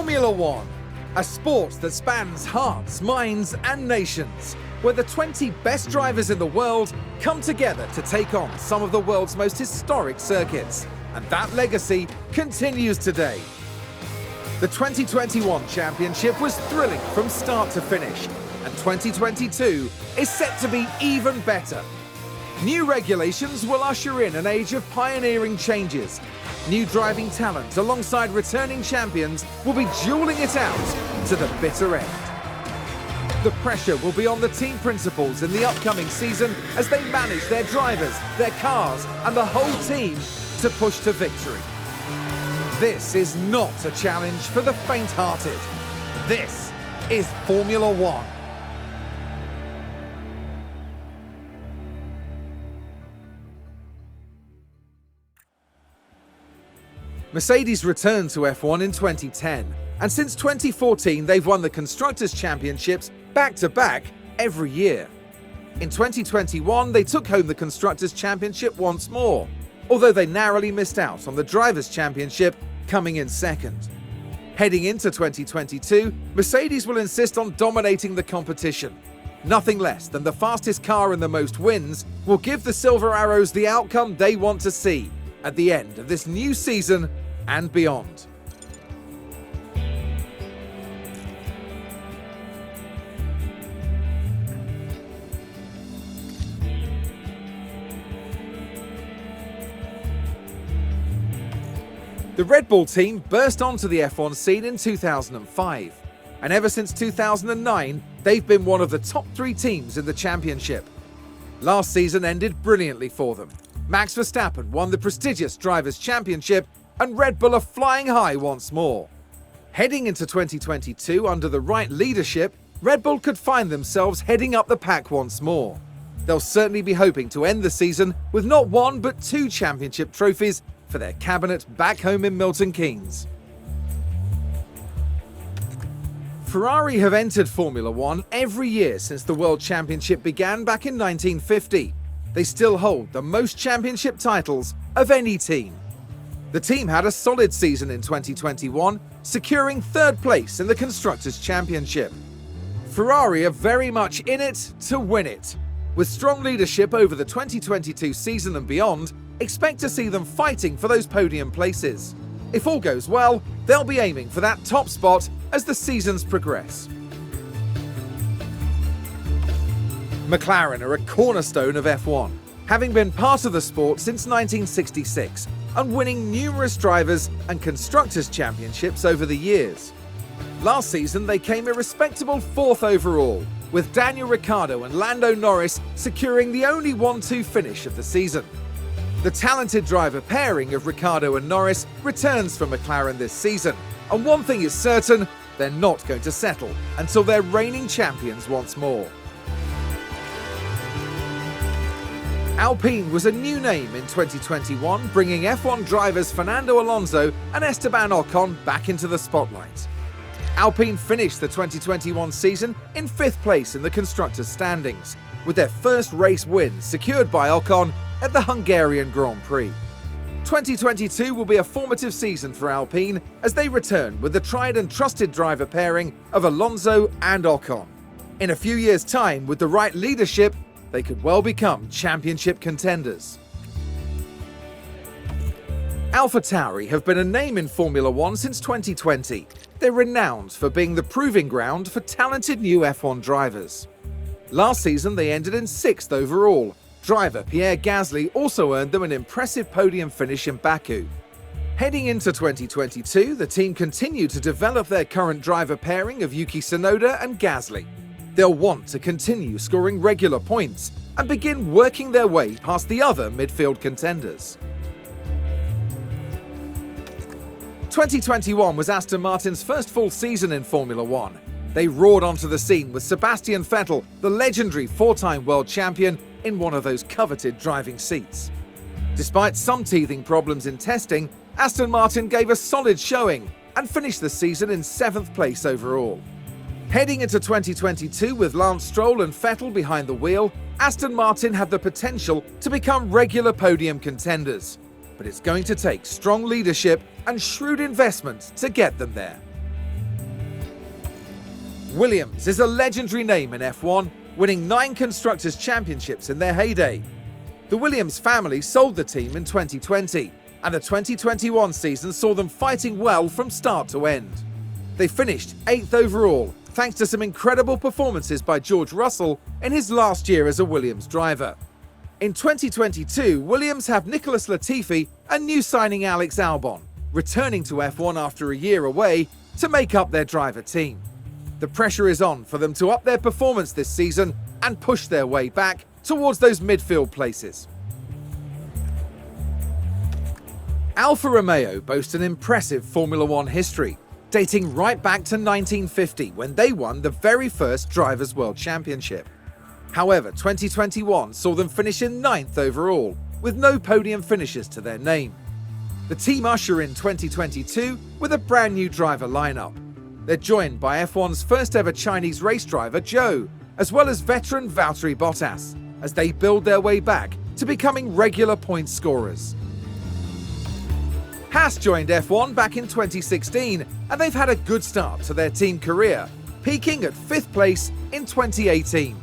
Formula One, a sport that spans hearts, minds and nations, where the 20 best drivers in the world come together to take on some of the world's most historic circuits. And that legacy continues today. The 2021 championship was thrilling from start to finish, and 2022 is set to be even better. New regulations will usher in an age of pioneering changes. New driving talent alongside returning champions will be dueling it out to the bitter end. The pressure will be on the team principals in the upcoming season as they manage their drivers, their cars and the whole team to push to victory. This is not a challenge for the faint-hearted. This is Formula One. Mercedes returned to F1 in 2010, and since 2014 they've won the Constructors' Championships back-to-back every year. In 2021 they took home the Constructors' Championship once more, although they narrowly missed out on the Drivers' Championship, coming in second. Heading into 2022, Mercedes will insist on dominating the competition. Nothing less than the fastest car and the most wins will give the Silver Arrows the outcome they want to see at the end of this new season and beyond. The Red Bull team burst onto the F1 scene in 2005, and ever since 2009, they've been one of the top 3 teams in the championship. Last season ended brilliantly for them. Max Verstappen won the prestigious Drivers' Championship, and Red Bull are flying high once more. Heading into 2022 under the right leadership, Red Bull could find themselves heading up the pack once more. They'll certainly be hoping to end the season with not 1 but 2 championship trophies for their cabinet back home in Milton Keynes. Ferrari have entered Formula One every year since the World Championship began back in 1950. They still hold the most championship titles of any team. The team had a solid season in 2021, securing 3rd place in the Constructors' Championship. Ferrari are very much in it to win it. With strong leadership over the 2022 season and beyond, expect to see them fighting for those podium places. If all goes well, they'll be aiming for that top spot as the seasons progress. McLaren are a cornerstone of F1, having been part of the sport since 1966 and winning numerous drivers and constructors' championships over the years. Last season they came a respectable 4th overall, with Daniel Ricciardo and Lando Norris securing the only 1-2 finish of the season. The talented driver pairing of Ricciardo and Norris returns for McLaren this season, and one thing is certain, they're not going to settle until they're reigning champions once more. Alpine was a new name in 2021, bringing F1 drivers Fernando Alonso and Esteban Ocon back into the spotlight. Alpine finished the 2021 season in 5th place in the Constructors' standings, with their first race win secured by Ocon at the Hungarian Grand Prix. 2022 will be a formative season for Alpine as they return with the tried and trusted driver pairing of Alonso and Ocon. In a few years' time, with the right leadership, they could well become championship contenders. AlphaTauri have been a name in Formula One since 2020. They're renowned for being the proving ground for talented new F1 drivers. Last season they ended in 6th overall. Driver Pierre Gasly also earned them an impressive podium finish in Baku. Heading into 2022, the team continued to develop their current driver pairing of Yuki Tsunoda and Gasly. They'll want to continue scoring regular points and begin working their way past the other midfield contenders. 2021 was Aston Martin's first full season in Formula One. They roared onto the scene with Sebastian Vettel, the legendary 4-time world champion, in one of those coveted driving seats. Despite some teething problems in testing, Aston Martin gave a solid showing and finished the season in 7th place overall. Heading into 2022 with Lance Stroll and Vettel behind the wheel, Aston Martin have the potential to become regular podium contenders. But it's going to take strong leadership and shrewd investment to get them there. Williams is a legendary name in F1, winning 9 Constructors' Championships in their heyday. The Williams family sold the team in 2020, and the 2021 season saw them fighting well from start to end. They finished 8th overall, thanks to some incredible performances by George Russell in his last year as a Williams driver. In 2022, Williams have Nicholas Latifi and new signing Alex Albon, returning to F1 after a year away to make up their driver team. The pressure is on for them to up their performance this season and push their way back towards those midfield places. Alfa Romeo boast an impressive Formula One history, dating right back to 1950 when they won the very first Drivers' World Championship. However, 2021 saw them finish in 9th overall, with no podium finishes to their name. The team usher in 2022 with a brand new driver lineup. They're joined by F1's first ever Chinese race driver Zhou, as well as veteran Valtteri Bottas, as they build their way back to becoming regular point scorers. Haas joined F1 back in 2016, and they've had a good start to their team career, peaking at 5th place in 2018.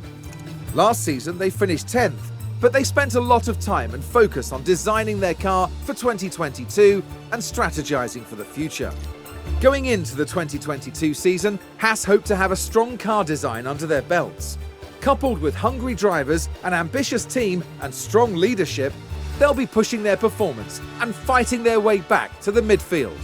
Last season they finished 10th, but they spent a lot of time and focus on designing their car for 2022 and strategizing for the future. Going into the 2022 season, Haas hope to have a strong car design under their belts. Coupled with hungry drivers, an ambitious team, and strong leadership, they'll be pushing their performance and fighting their way back to the midfield.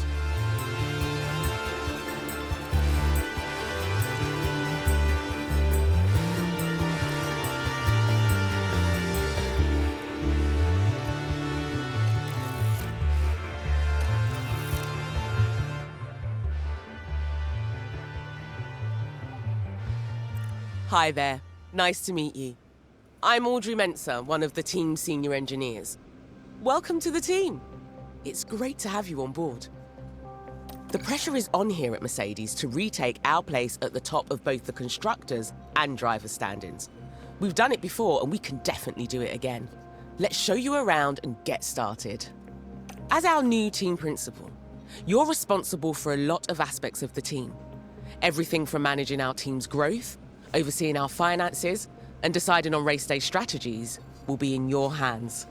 Hi there, nice to meet you. I'm Audrey Mensah, one of the team's senior engineers. Welcome to the team. It's great to have you on board. The pressure is on here at Mercedes to retake our place at the top of both the constructors and driver standings. We've done it before and we can definitely do it again. Let's show you around and get started. As our new team principal, you're responsible for a lot of aspects of the team. Everything from managing our team's growth, overseeing our finances, and deciding on race day strategies will be in your hands.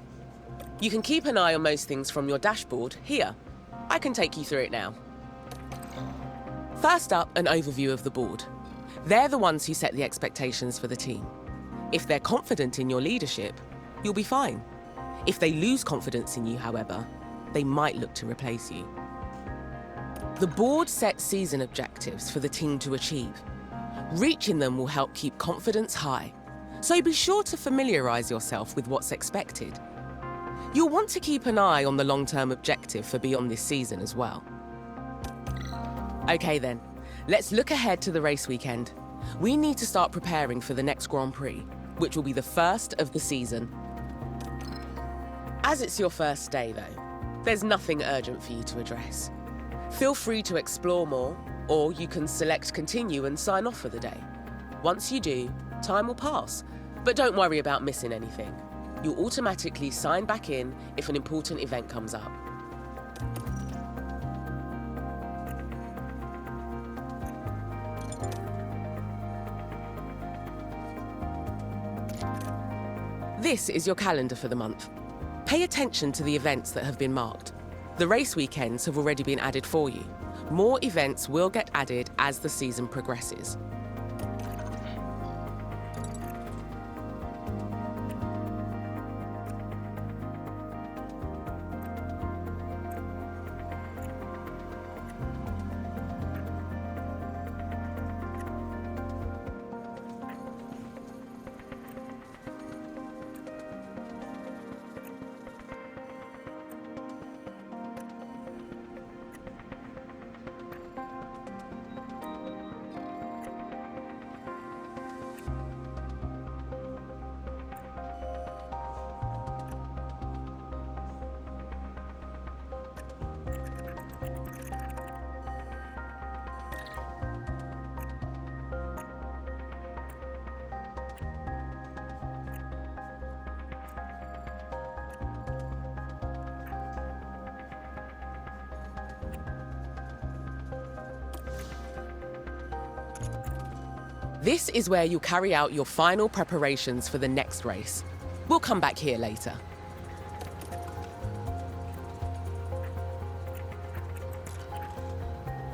You can keep an eye on most things from your dashboard here. I can take you through it now. First up, an overview of the board. They're the ones who set the expectations for the team. If they're confident in your leadership, you'll be fine. If they lose confidence in you, however, they might look to replace you. The board sets season objectives for the team to achieve. Reaching them will help keep confidence high, so be sure to familiarise yourself with what's expected. You'll want to keep an eye on the long-term objective for beyond this season as well. Okay then, let's look ahead to the race weekend. We need to start preparing for the next Grand Prix, which will be the first of the season. As it's your first day though, there's nothing urgent for you to address. Feel free to explore more, or you can select continue and sign off for the day. Once you do, time will pass, but don't worry about missing anything. You'll automatically sign back in if an important event comes up. This is your calendar for the month. Pay attention to the events that have been marked. The race weekends have already been added for you. More events will get added as the season progresses. This is where you'll carry out your final preparations for the next race. We'll come back here later.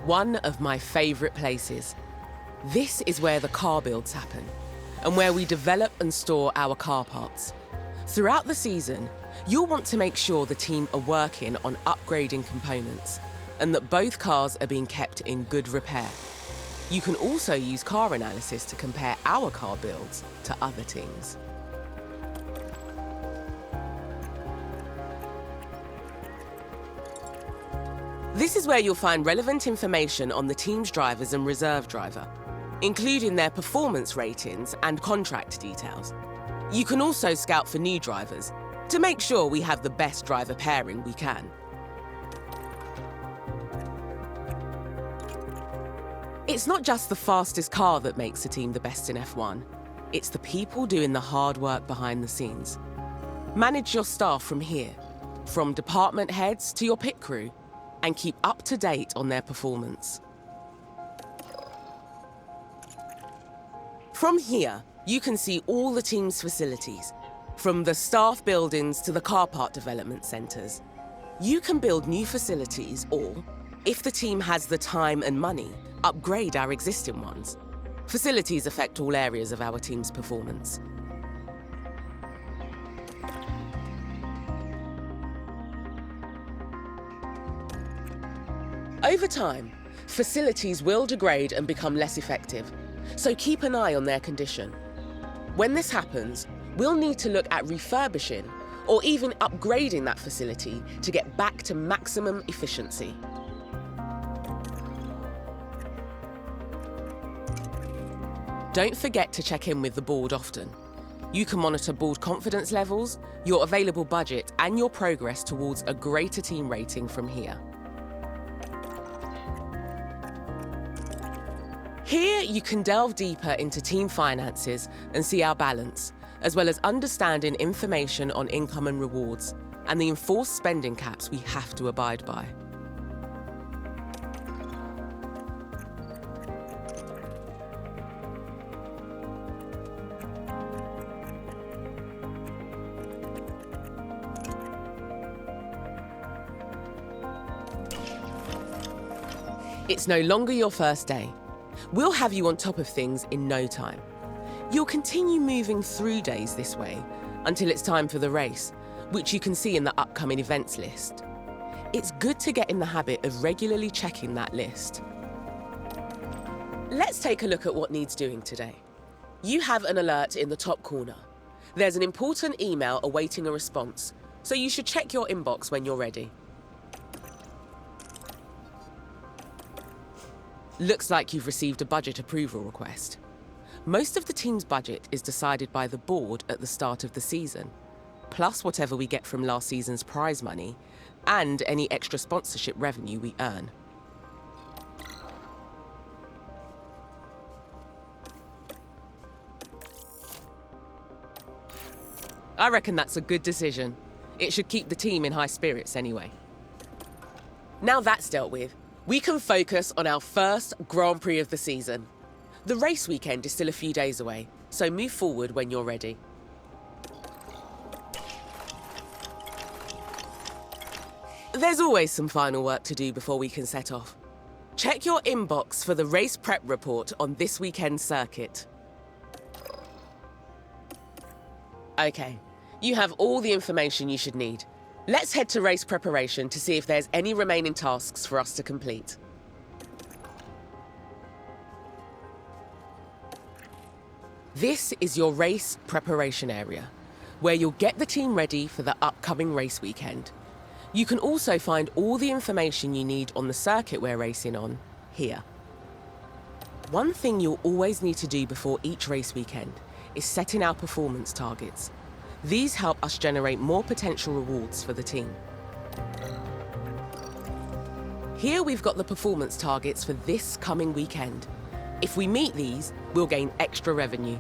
One of my favourite places. This is where the car builds happen, and where we develop and store our car parts. Throughout the season, you'll want to make sure the team are working on upgrading components, and that both cars are being kept in good repair. You can also use car analysis to compare our car builds to other teams. This is where you'll find relevant information on the team's drivers and reserve driver, including their performance ratings and contract details. You can also scout for new drivers to make sure we have the best driver pairing we can. It's not just the fastest car that makes a team the best in F1. It's the people doing the hard work behind the scenes. Manage your staff from here, from department heads to your pit crew, and keep up to date on their performance. From here, you can see all the team's facilities, from the staff buildings to the car part development centres. You can build new facilities or, if the team has the time and money, upgrade our existing ones. Facilities affect all areas of our team's performance. Over time, facilities will degrade and become less effective, so keep an eye on their condition. When this happens, we'll need to look at refurbishing or even upgrading that facility to get back to maximum efficiency. Don't forget to check in with the board often. You can monitor board confidence levels, your available budget, and your progress towards a greater team rating from here. Here, you can delve deeper into team finances and see our balance, as well as understanding information on income and rewards, and the enforced spending caps we have to abide by. It's no longer your first day. We'll have you on top of things in no time. You'll continue moving through days this way until it's time for the race, which you can see in the upcoming events list. It's good to get in the habit of regularly checking that list. Let's take a look at what needs doing today. You have an alert in the top corner. There's an important email awaiting a response, so you should check your inbox when you're ready. Looks like you've received a budget approval request. Most of the team's budget is decided by the board at the start of the season, plus whatever we get from last season's prize money and any extra sponsorship revenue we earn. I reckon that's a good decision. It should keep the team in high spirits anyway. Now that's dealt with, we can focus on our first Grand Prix of the season. The race weekend is still a few days away, so move forward when you're ready. There's always some final work to do before we can set off. Check your inbox for the race prep report on this weekend's circuit. Okay, you have all the information you should need. Let's head to race preparation to see if there's any remaining tasks for us to complete. This is your race preparation area, where you'll get the team ready for the upcoming race weekend. You can also find all the information you need on the circuit we're racing on here. One thing you'll always need to do before each race weekend is setting our performance targets. These help us generate more potential rewards for the team. Here we've got the performance targets for this coming weekend. If we meet these, we'll gain extra revenue.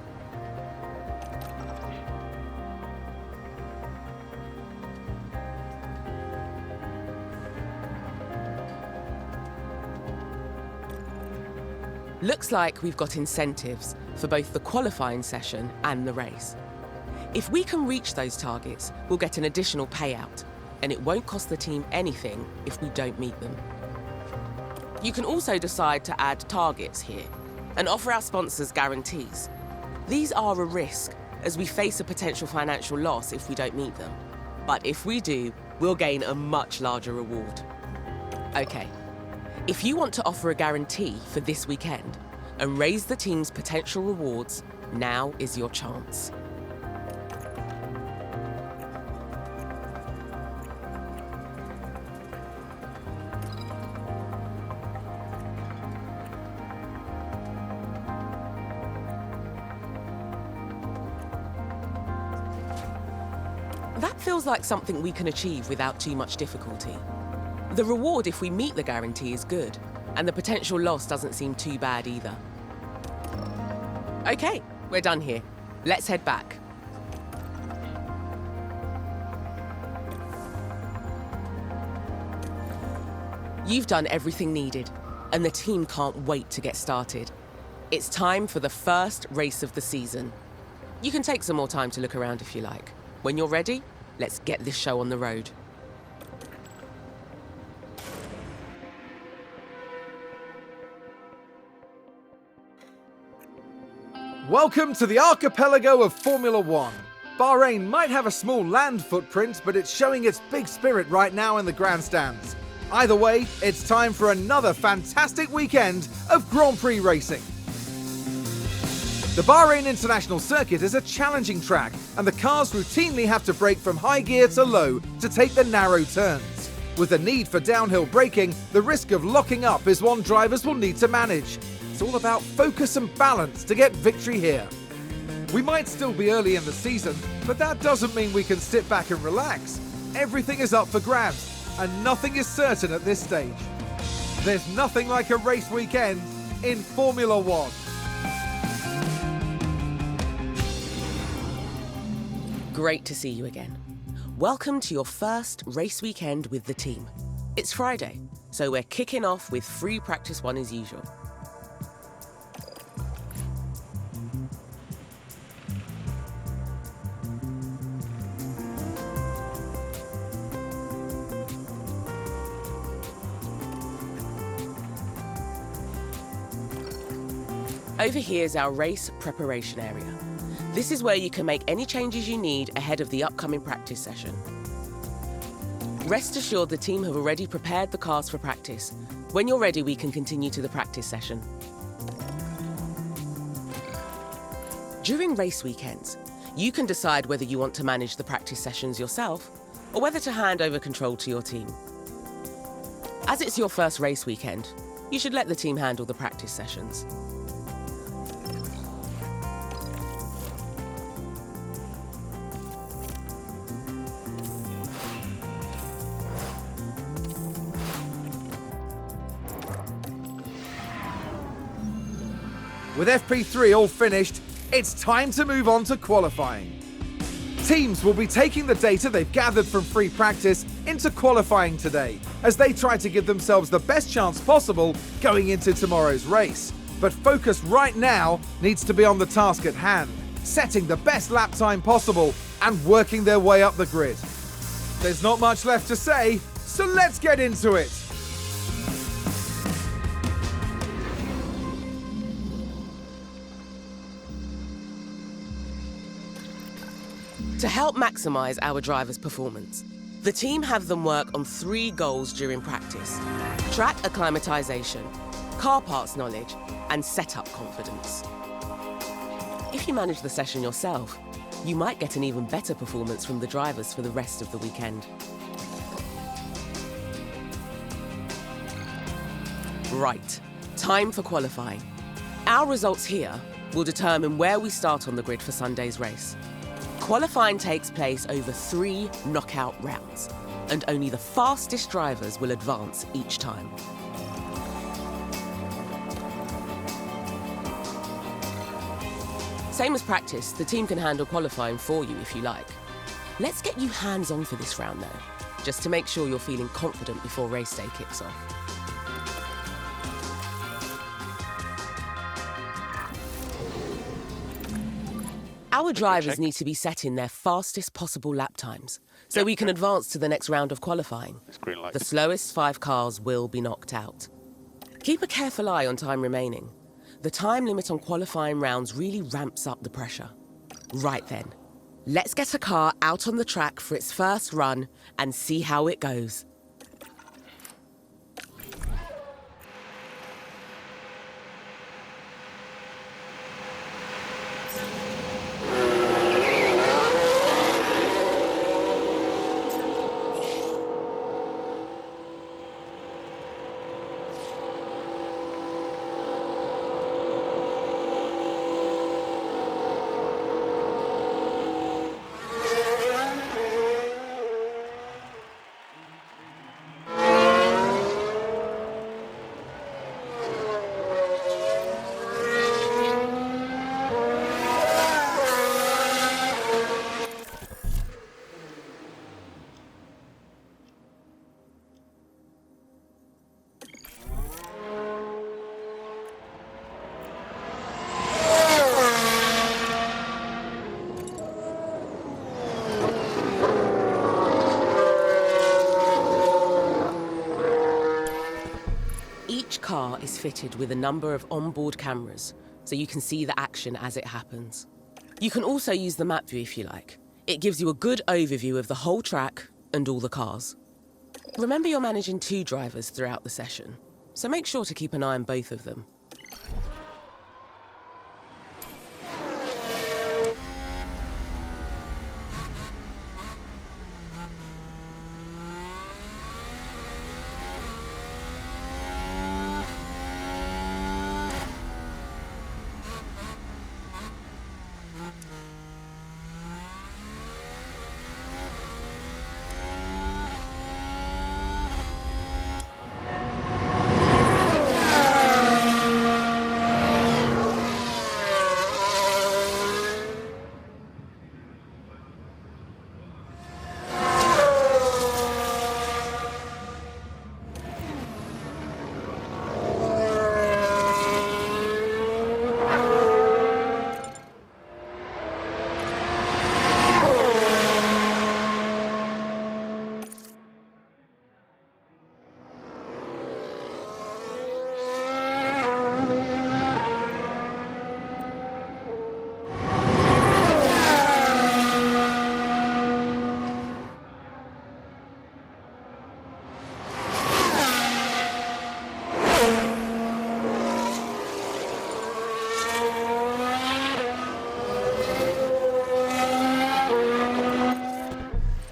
Looks like we've got incentives for both the qualifying session and the race. If we can reach those targets, we'll get an additional payout, and it won't cost the team anything if we don't meet them. You can also decide to add targets here and offer our sponsors guarantees. These are a risk, as we face a potential financial loss if we don't meet them. But if we do, we'll gain a much larger reward. Okay, if you want to offer a guarantee for this weekend and raise the team's potential rewards, now is your chance. That feels like something we can achieve without too much difficulty. The reward if we meet the guarantee is good, and the potential loss doesn't seem too bad either. Okay, we're done here. Let's head back. You've done everything needed, and the team can't wait to get started. It's time for the first race of the season. You can take some more time to look around if you like. When you're ready, let's get this show on the road. Welcome to the archipelago of Formula One. Bahrain might have a small land footprint, but it's showing its big spirit right now in the grandstands. Either way, it's time for another fantastic weekend of Grand Prix racing. The Bahrain International Circuit is a challenging track, and the cars routinely have to brake from high gear to low to take the narrow turns. With the need for downhill braking, the risk of locking up is one drivers will need to manage. It's all about focus and balance to get victory here. We might still be early in the season, but that doesn't mean we can sit back and relax. Everything is up for grabs, and nothing is certain at this stage. There's nothing like a race weekend in Formula One. Great to see you again. Welcome to your first race weekend with the team. It's Friday, so we're kicking off with free practice one as usual. Over here is our race preparation area. This is where you can make any changes you need ahead of the upcoming practice session. Rest assured the team have already prepared the cars for practice. When you're ready, we can continue to the practice session. During race weekends, you can decide whether you want to manage the practice sessions yourself or whether to hand over control to your team. As it's your first race weekend, you should let the team handle the practice sessions. With FP3 all finished, it's time to move on to qualifying. Teams will be taking the data they've gathered from free practice into qualifying today, as they try to give themselves the best chance possible going into tomorrow's race. But focus right now needs to be on the task at hand, setting the best lap time possible and working their way up the grid. There's not much left to say, so let's get into it. To help maximise our drivers' performance, the team have them work on 3 goals during practice: track acclimatisation, car parts knowledge, and setup confidence. If you manage the session yourself, you might get an even better performance from the drivers for the rest of the weekend. Right, time for qualifying. Our results here will determine where we start on the grid for Sunday's race. Qualifying takes place over 3 knockout rounds, and only the fastest drivers will advance each time. Same as practice, the team can handle qualifying for you if you like. Let's get you hands-on for this round though, just to make sure you're feeling confident before race day kicks off. Our drivers need to be setting their fastest possible lap times, so we can advance to the next round of qualifying. Green light. The slowest 5 cars will be knocked out. Keep a careful eye on time remaining. The time limit on qualifying rounds really ramps up the pressure. Right then, let's get a car out on the track for its first run and see how it goes. Each car is fitted with a number of onboard cameras, so you can see the action as it happens. You can also use the map view if you like. It gives you a good overview of the whole track and all the cars. Remember, you're managing 2 drivers throughout the session, so make sure to keep an eye on both of them.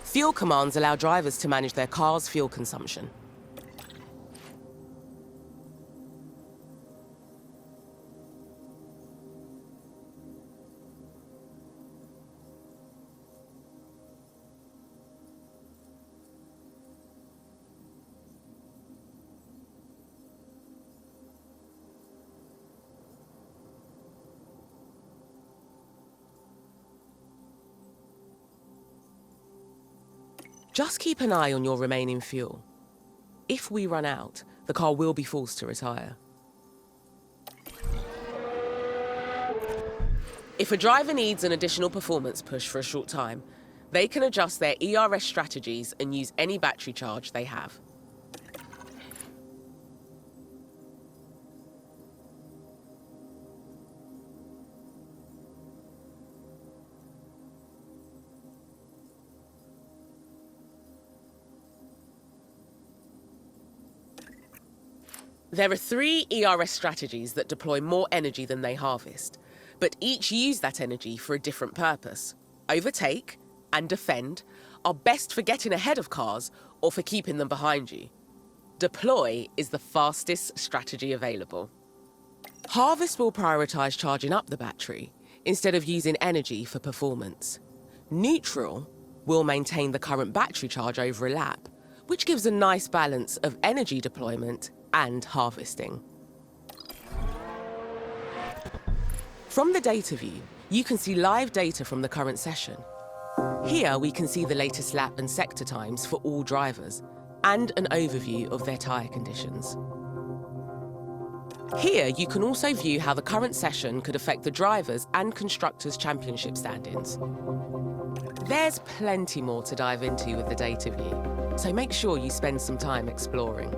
Fuel commands allow drivers to manage their car's fuel consumption. Just keep an eye on your remaining fuel. If we run out, the car will be forced to retire. If a driver needs an additional performance push for a short time, they can adjust their ERS strategies and use any battery charge they have. There are 3 ERS strategies that deploy more energy than they harvest, but each use that energy for a different purpose. Overtake and defend are best for getting ahead of cars or for keeping them behind you. Deploy is the fastest strategy available. Harvest will prioritize charging up the battery instead of using energy for performance. Neutral will maintain the current battery charge over a lap, which gives a nice balance of energy deployment and harvesting. From the data view, you can see live data from the current session. Here we can see the latest lap and sector times for all drivers, and an overview of their tyre conditions. Here, you can also view how the current session could affect the Drivers' and Constructors' Championship stand-ins. There's plenty more to dive into with the data view, so make sure you spend some time exploring.